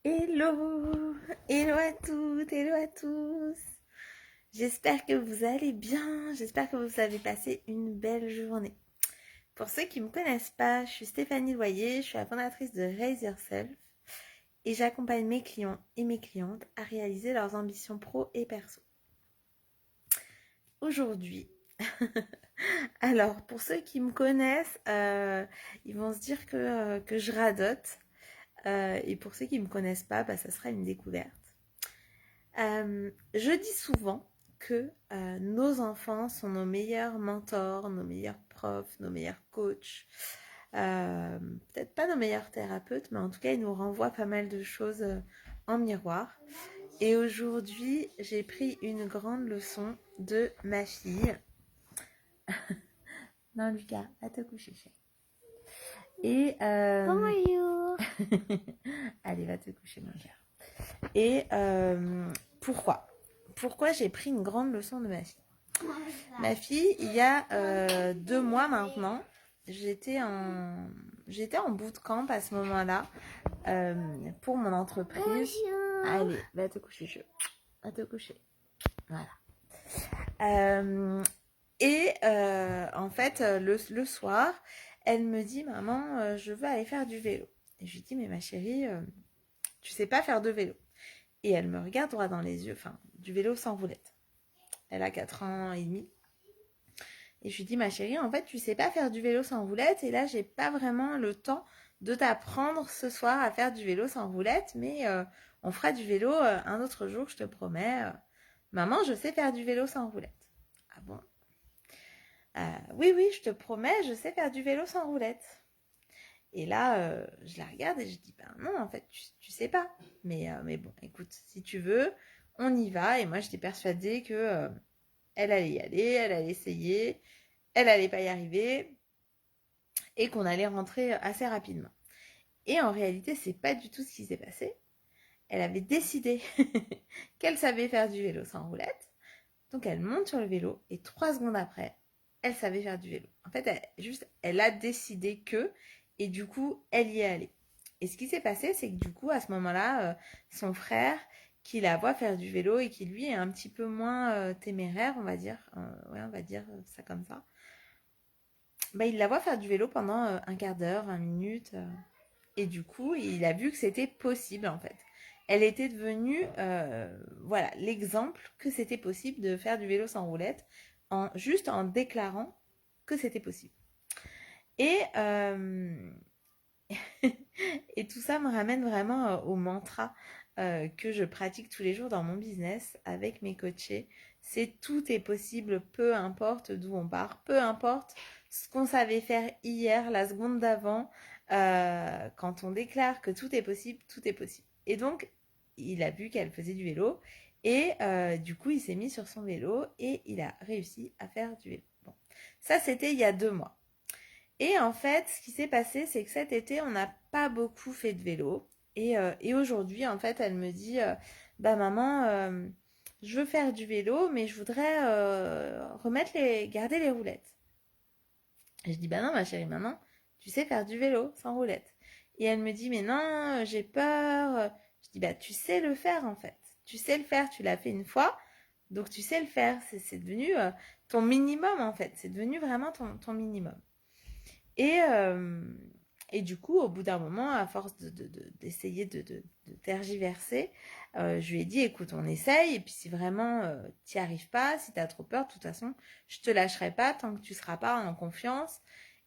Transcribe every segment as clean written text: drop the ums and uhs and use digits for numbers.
Hello, hello à toutes, hello à tous. J'espère que vous allez bien, j'espère que vous avez passé une belle journée. Pour ceux qui ne me connaissent pas, je suis Stéphanie Loyer, je suis la fondatrice de Raise Yourself et j'accompagne mes clients et mes clientes à réaliser leurs ambitions pro et perso. Aujourd'hui, alors pour ceux qui me connaissent, ils vont se dire que je radote. Et pour ceux qui ne me connaissent pas, ça sera une découverte. Je dis souvent que nos enfants sont nos meilleurs mentors, nos meilleurs profs, nos meilleurs coachs. Peut-être pas nos meilleurs thérapeutes, mais en tout cas, ils nous renvoient pas mal de choses en miroir. Et aujourd'hui, j'ai pris une grande leçon de ma fille. Non, Lucas, va te coucher, chérie. Et Bonjour. allez, va te coucher, mon cœur. Et pourquoi j'ai pris une grande leçon de ma fille? Ma fille, il y a 2 mois maintenant, j'étais en bootcamp à ce moment-là pour mon entreprise. Bonjour. Allez, va te coucher, va te coucher. Voilà. En fait, le soir, elle me dit, maman, je veux aller faire du vélo. Et je lui dis, mais ma chérie, tu sais pas faire de vélo. Et elle me regarde droit dans les yeux, enfin, du vélo sans roulette. Elle a 4 ans et demi. Et je lui dis, ma chérie, en fait, tu sais pas faire du vélo sans roulette. Et là, j'ai pas vraiment le temps de t'apprendre ce soir à faire du vélo sans roulette. Mais on fera du vélo un autre jour, je te promets. Maman, je sais faire du vélo sans roulette. Ah bon? Oui, oui, je te promets, je sais faire du vélo sans roulette. Et là, je la regarde et je dis, ben non, en fait, tu sais pas. Mais bon, écoute, si tu veux, on y va. Et moi, j'étais persuadée que elle allait y aller, elle allait essayer, elle allait pas y arriver et qu'on allait rentrer assez rapidement. Et en réalité, c'est pas du tout ce qui s'est passé. Elle avait décidé qu'elle savait faire du vélo sans roulette. Donc, elle monte sur le vélo et 3 secondes après, elle savait faire du vélo. En fait, elle a décidé que, et du coup, elle y est allée. Et ce qui s'est passé, c'est que du coup, à ce moment-là, son frère, qui la voit faire du vélo et qui lui est un petit peu moins téméraire, on va dire, ouais, on va dire ça comme ça, il la voit faire du vélo pendant un quart d'heure, 20 minutes, et du coup, il a vu que c'était possible en fait. Elle était devenue, voilà, l'exemple que c'était possible de faire du vélo sans roulette, juste en déclarant que c'était possible. Et, et tout ça me ramène vraiment au mantra que je pratique tous les jours dans mon business avec mes coachés. C'est tout est possible, peu importe d'où on part, peu importe ce qu'on savait faire hier, la seconde d'avant. Quand on déclare que tout est possible, tout est possible. Et donc, il a vu qu'elle faisait du vélo et du coup, il s'est mis sur son vélo et il a réussi à faire du vélo. Bon, ça, c'était il y a 2 mois. Et en fait, ce qui s'est passé, c'est que cet été, on n'a pas beaucoup fait de vélo. Et aujourd'hui, en fait, elle me dit, maman, je veux faire du vélo, mais je voudrais garder les roulettes. Et je dis, bah non, ma chérie, maman, tu sais faire du vélo sans roulettes. Et elle me dit, mais non, j'ai peur. Je dis, bah tu sais le faire en fait. Tu sais le faire, tu l'as fait une fois, donc tu sais le faire. C'est devenu ton minimum en fait. C'est devenu vraiment ton minimum. Et, euh, et du coup, au bout d'un moment, à force d'essayer de tergiverser, je lui ai dit, écoute, on essaye, et puis si vraiment tu n'y arrives pas, si tu as trop peur, de toute façon, je te lâcherai pas tant que tu ne seras pas en confiance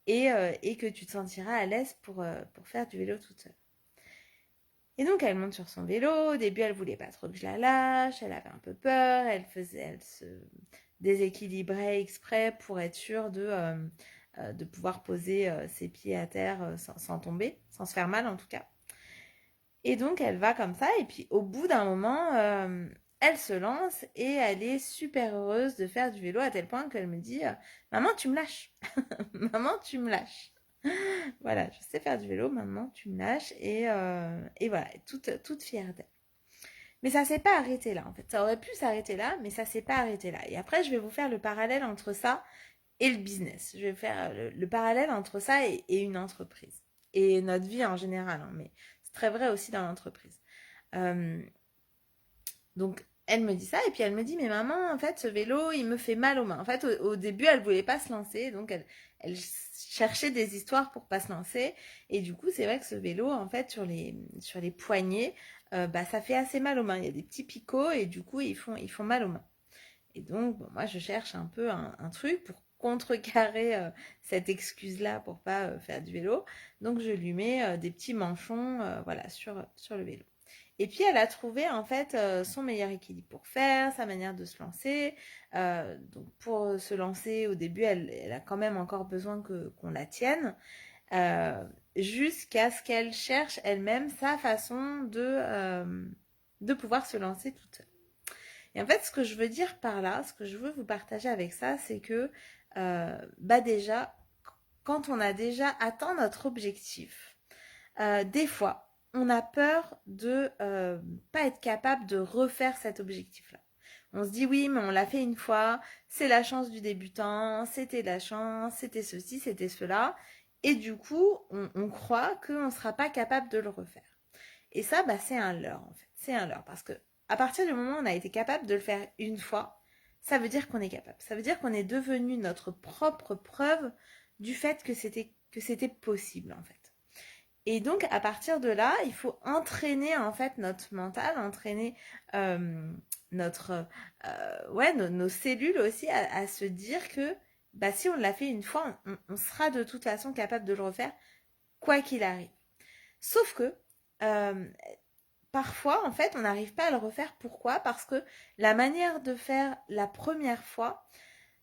et que tu te sentiras à l'aise pour faire du vélo toute seule. Et donc, elle monte sur son vélo. Au début, elle voulait pas trop que je la lâche, elle avait un peu peur, elle se déséquilibrait exprès pour être sûre de pouvoir poser ses pieds à terre sans tomber, sans se faire mal en tout cas. Et donc elle va comme ça et puis au bout d'un moment, elle se lance et elle est super heureuse de faire du vélo à tel point qu'elle me dit maman tu me lâches, maman tu me lâches. Voilà, je sais faire du vélo, maman tu me lâches et voilà, toute fière d'elle. Mais ça s'est pas arrêté là en fait, ça aurait pu s'arrêter là, mais ça s'est pas arrêté là. Et après je vais vous faire le parallèle entre ça et le business. Je vais faire le parallèle entre ça et une entreprise. Et notre vie en général, hein, mais c'est très vrai aussi dans l'entreprise. Donc, elle me dit ça, et puis elle me dit, mais maman, en fait, ce vélo, il me fait mal aux mains. En fait, au début, elle voulait pas se lancer, donc elle cherchait des histoires pour pas se lancer. Et du coup, c'est vrai que ce vélo, en fait, sur les poignets, bah, ça fait assez mal aux mains. Il y a des petits picots, et du coup, ils font mal aux mains. Et donc, bon, moi, je cherche un peu un truc pour contrecarrer cette excuse-là pour pas faire du vélo. Donc, je lui mets des petits manchons voilà, sur le vélo. Et puis, elle a trouvé en fait son meilleur équilibre pour faire, sa manière de se lancer. Donc, pour se lancer, au début, elle a quand même encore besoin qu'on la tienne, jusqu'à ce qu'elle cherche elle-même sa façon de pouvoir se lancer toute seule. Et en fait, ce que je veux dire par là, ce que je veux vous partager avec ça, c'est que bah déjà, quand on a déjà atteint notre objectif, des fois, on a peur de pas être capable de refaire cet objectif-là. On se dit oui, mais on l'a fait une fois, c'est la chance du débutant, c'était la chance, c'était ceci, c'était cela. Et du coup, on croit qu'on ne sera pas capable de le refaire. Et ça, bah, c'est un leurre, en fait. C'est un leurre. Parce que à partir du moment où on a été capable de le faire une fois, ça veut dire qu'on est capable. Ça veut dire qu'on est devenu notre propre preuve du fait que c'était possible, en fait. Et donc, à partir de là, il faut entraîner, en fait, notre mental, entraîner notre, ouais, nos cellules aussi à se dire que, bah, si on l'a fait une fois, on sera de toute façon capable de le refaire, quoi qu'il arrive. Sauf que, euh, parfois, en fait, on n'arrive pas à le refaire. Pourquoi? Parce que la manière de faire la première fois,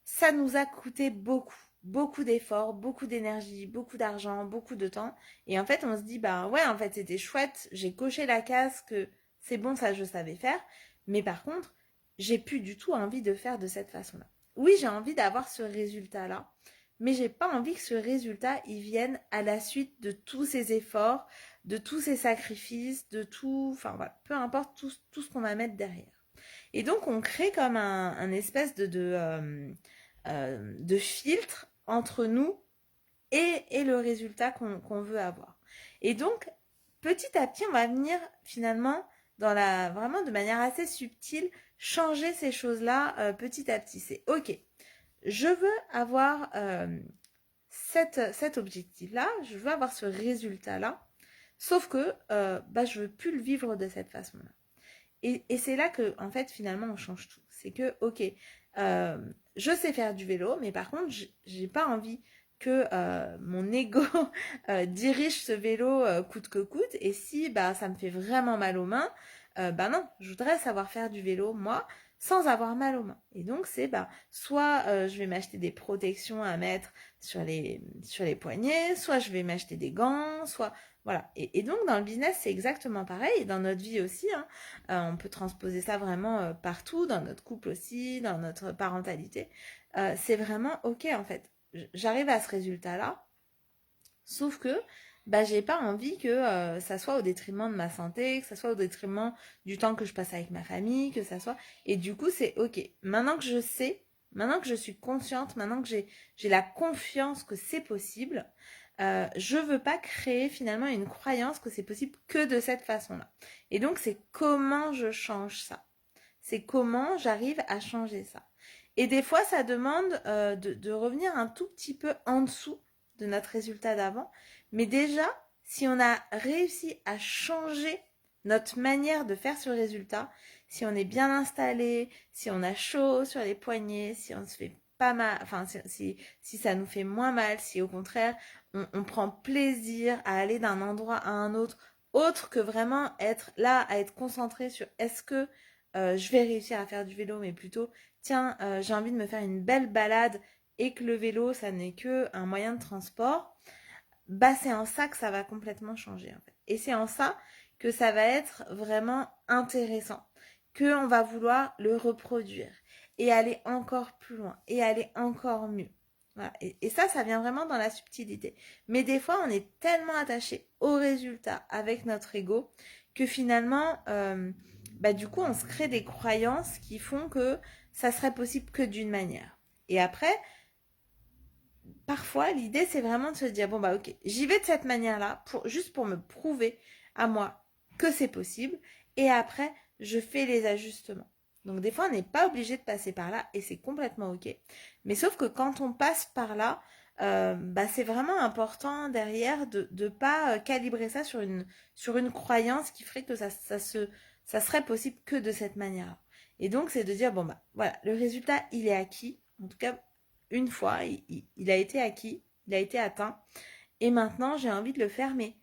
ça nous a coûté beaucoup. Beaucoup d'efforts, beaucoup d'énergie, beaucoup d'argent, beaucoup de temps. Et en fait, on se dit, bah ouais, en fait, c'était chouette. J'ai coché la case que c'est bon, ça, je savais faire. Mais par contre, j'ai plus du tout envie de faire de cette façon-là. Oui, j'ai envie d'avoir ce résultat-là. Mais j'ai pas envie que ce résultat, il vienne à la suite de tous ces efforts, de tous ces sacrifices, de tout, enfin voilà, peu importe tout ce qu'on va mettre derrière. Et donc on crée comme un espèce de filtre entre nous et le résultat qu'on veut avoir. Et donc petit à petit, on va venir finalement vraiment de manière assez subtile changer ces choses-là petit à petit. C'est ok, je veux avoir cet objectif-là, je veux avoir ce résultat-là, sauf que bah, je veux plus le vivre de cette façon-là. Et c'est là que, en fait, finalement, on change tout. C'est que, ok, euh, je sais faire du vélo, mais par contre, j'ai pas envie que mon ego dirige ce vélo coûte que coûte. Et si bah, ça me fait vraiment mal aux mains, bah non, je voudrais savoir faire du vélo, moi, sans avoir mal aux mains. Et donc, c'est bah, soit je vais m'acheter des protections à mettre sur les poignets, soit je vais m'acheter des gants, soit... Voilà. Et donc, dans le business, c'est exactement pareil. Et dans notre vie aussi, hein, on peut transposer ça vraiment partout, dans notre couple aussi, dans notre parentalité. C'est vraiment ok, en fait. J'arrive à ce résultat-là, sauf que bah, j'ai pas envie que ça soit au détriment de ma santé, que ça soit au détriment du temps que je passe avec ma famille, que ça soit... Et du coup, c'est ok. Maintenant que je sais, maintenant que je suis consciente, maintenant que j'ai la confiance que c'est possible, je veux pas créer finalement une croyance que c'est possible que de cette façon-là. Et donc, c'est comment je change ça. C'est comment j'arrive à changer ça. Et des fois, ça demande de revenir un tout petit peu en dessous de notre résultat d'avant. Mais déjà, si on a réussi à changer notre manière de faire ce résultat, si on est bien installé, si on a chaud sur les poignets, si on se fait pas mal, enfin si ça nous fait moins mal, si au contraire on prend plaisir à aller d'un endroit à un autre que vraiment être là, à être concentré sur est-ce que je vais réussir à faire du vélo, mais plutôt tiens, j'ai envie de me faire une belle balade et que le vélo, ça n'est que un moyen de transport, bah c'est en ça que ça va complètement changer en fait. Et c'est en ça que ça va être vraiment intéressant, que on va vouloir le reproduire et aller encore plus loin et aller encore mieux. Voilà. Et ça vient vraiment dans la subtilité. Mais des fois, on est tellement attaché au résultat avec notre ego que finalement, bah, du coup, on se crée des croyances qui font que ça serait possible que d'une manière. Et après, parfois, l'idée, c'est vraiment de se dire, bon, bah ok, j'y vais de cette manière-là, juste pour me prouver à moi que c'est possible et après, je fais les ajustements. Donc des fois, on n'est pas obligé de passer par là et c'est complètement ok. Mais sauf que quand on passe par là, c'est vraiment important derrière de ne pas calibrer ça sur une croyance qui ferait que ça serait possible que de cette manière-là. Et donc, c'est de dire, bon, bah voilà, le résultat, il est acquis. En tout cas, une fois, il a été acquis, il a été atteint. Et maintenant, j'ai envie de le faire, mais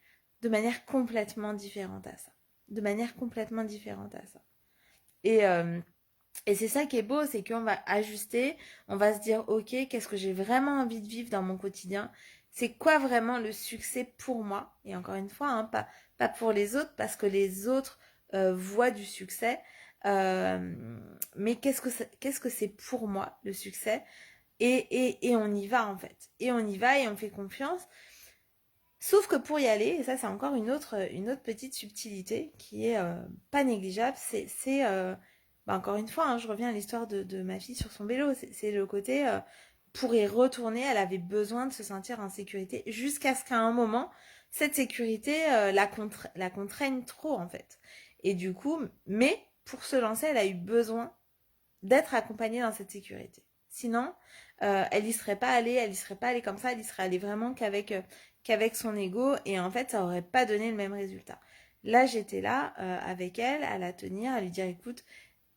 de manière complètement différente à ça. De manière complètement différente à ça. Et, euh, et c'est ça qui est beau, c'est qu'on va ajuster, on va se dire, ok, qu'est-ce que j'ai vraiment envie de vivre dans mon quotidien? C'est quoi vraiment le succès pour moi? Et encore une fois, hein, pas pour les autres, parce que les autres voient du succès. Mais qu'est-ce que c'est pour moi, le succès? Et on y va, en fait. Et on y va et on fait confiance. Sauf que pour y aller, et ça c'est encore une autre petite subtilité qui est pas négligeable, encore une fois, hein, je reviens à l'histoire de ma fille sur son vélo, c'est le côté, pour y retourner, elle avait besoin de se sentir en sécurité, jusqu'à ce qu'à un moment, cette sécurité la contraigne trop en fait. Et du coup, mais pour se lancer, elle a eu besoin d'être accompagnée dans cette sécurité. Sinon, elle y serait pas allée, elle y serait pas allée comme ça, elle y serait allée vraiment qu'avec son ego et en fait, ça aurait pas donné le même résultat. Là, j'étais là avec elle, à la tenir, à lui dire écoute,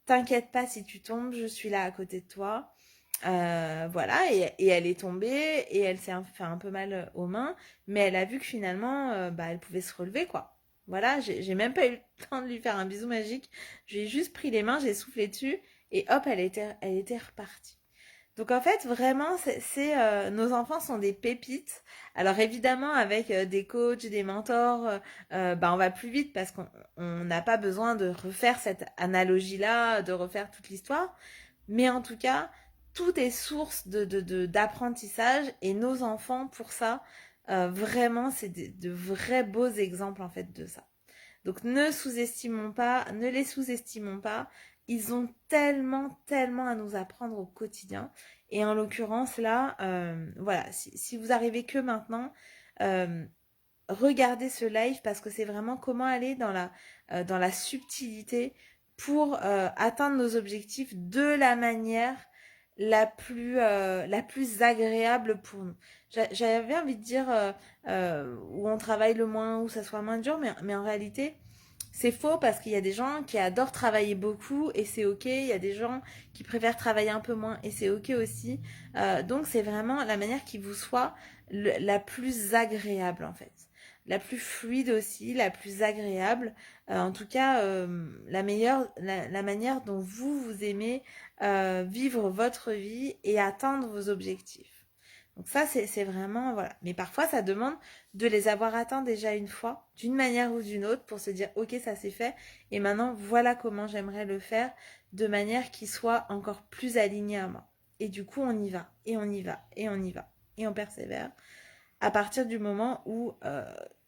t'inquiète pas si tu tombes, je suis là à côté de toi. Voilà, et elle est tombée et elle s'est fait un peu mal aux mains, mais elle a vu que finalement, elle pouvait se relever quoi. Voilà, j'ai même pas eu le temps de lui faire un bisou magique. Je lui ai juste pris les mains, j'ai soufflé dessus et hop, elle était repartie. Donc en fait, vraiment, nos enfants sont des pépites. Alors évidemment, avec des coachs, des mentors, on va plus vite parce qu'on n'a pas besoin de refaire cette analogie-là, de refaire toute l'histoire. Mais en tout cas, tout est source d'apprentissage et nos enfants, pour ça, vraiment, c'est de vrais beaux exemples en fait de ça. Donc ne les sous-estimons pas. Ils ont tellement, tellement à nous apprendre au quotidien. Et en l'occurrence, là, voilà, si vous arrivez que maintenant, euh, regardez ce live parce que c'est vraiment comment aller dans la subtilité pour atteindre nos objectifs de la manière la plus agréable pour nous. J'avais envie de dire où on travaille le moins, où ça soit moins dur, mais en réalité, c'est faux parce qu'il y a des gens qui adorent travailler beaucoup et c'est ok. Il y a des gens qui préfèrent travailler un peu moins et c'est ok aussi. Donc c'est vraiment la manière qui vous soit la plus agréable en fait. La plus fluide aussi, la plus agréable. En tout cas, la manière dont vous aimez vivre votre vie et atteindre vos objectifs. Donc ça, c'est vraiment, voilà. Mais parfois, ça demande de les avoir atteints déjà une fois, d'une manière ou d'une autre, pour se dire, ok, ça c'est fait, et maintenant, voilà comment j'aimerais le faire, de manière qui soit encore plus alignée à moi. Et du coup, on y va, et on y va, et on y va, et on persévère, à partir du moment où,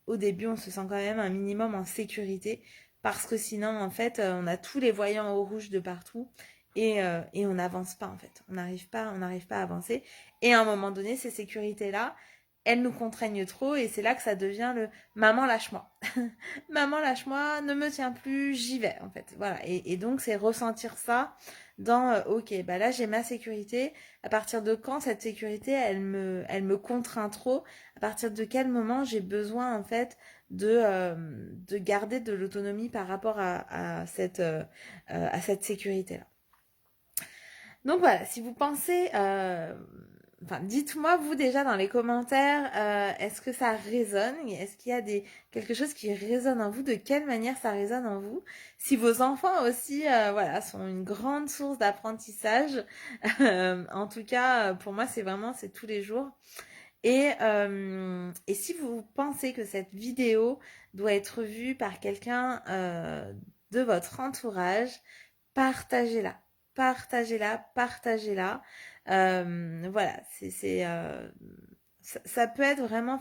au début, on se sent quand même un minimum en sécurité, parce que sinon, en fait, on a tous les voyants au rouge de partout, et on n'avance pas, en fait. On n'arrive pas à avancer. Et à un moment donné, ces sécurités-là, elles nous contraignent trop, et c'est là que ça devient le maman lâche-moi. Maman lâche-moi, ne me tiens plus, j'y vais, en fait. Voilà. Et donc, c'est ressentir ça dans, ok, bah là, j'ai ma sécurité. À partir de quand cette sécurité, elle me contraint trop? À partir de quel moment j'ai besoin, en fait, de garder de l'autonomie par rapport à cette sécurité-là. Donc voilà, si vous pensez, dites-moi vous déjà dans les commentaires, est-ce que ça résonne? Est-ce qu'il y a quelque chose qui résonne en vous? De quelle manière ça résonne en vous? Si vos enfants aussi, voilà, sont une grande source d'apprentissage, en tout cas, pour moi, c'est tous les jours. Et si vous pensez que cette vidéo doit être vue par quelqu'un de votre entourage, partagez-la, partagez-la, partagez-la. Voilà, ça peut être vraiment,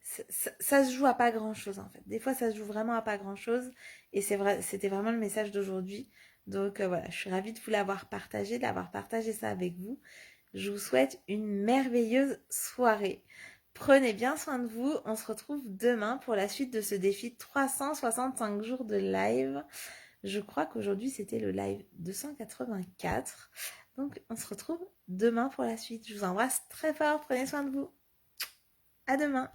ça se joue à pas grand-chose en fait. Des fois, ça se joue vraiment à pas grand-chose. Et c'est vrai, c'était vraiment le message d'aujourd'hui. Donc voilà, je suis ravie de vous l'avoir partagé, d'avoir partagé ça avec vous. Je vous souhaite une merveilleuse soirée. Prenez bien soin de vous. On se retrouve demain pour la suite de ce défi 365 jours de live. Je crois qu'aujourd'hui, c'était le live 284. Donc, on se retrouve demain pour la suite. Je vous embrasse très fort. Prenez soin de vous. À demain.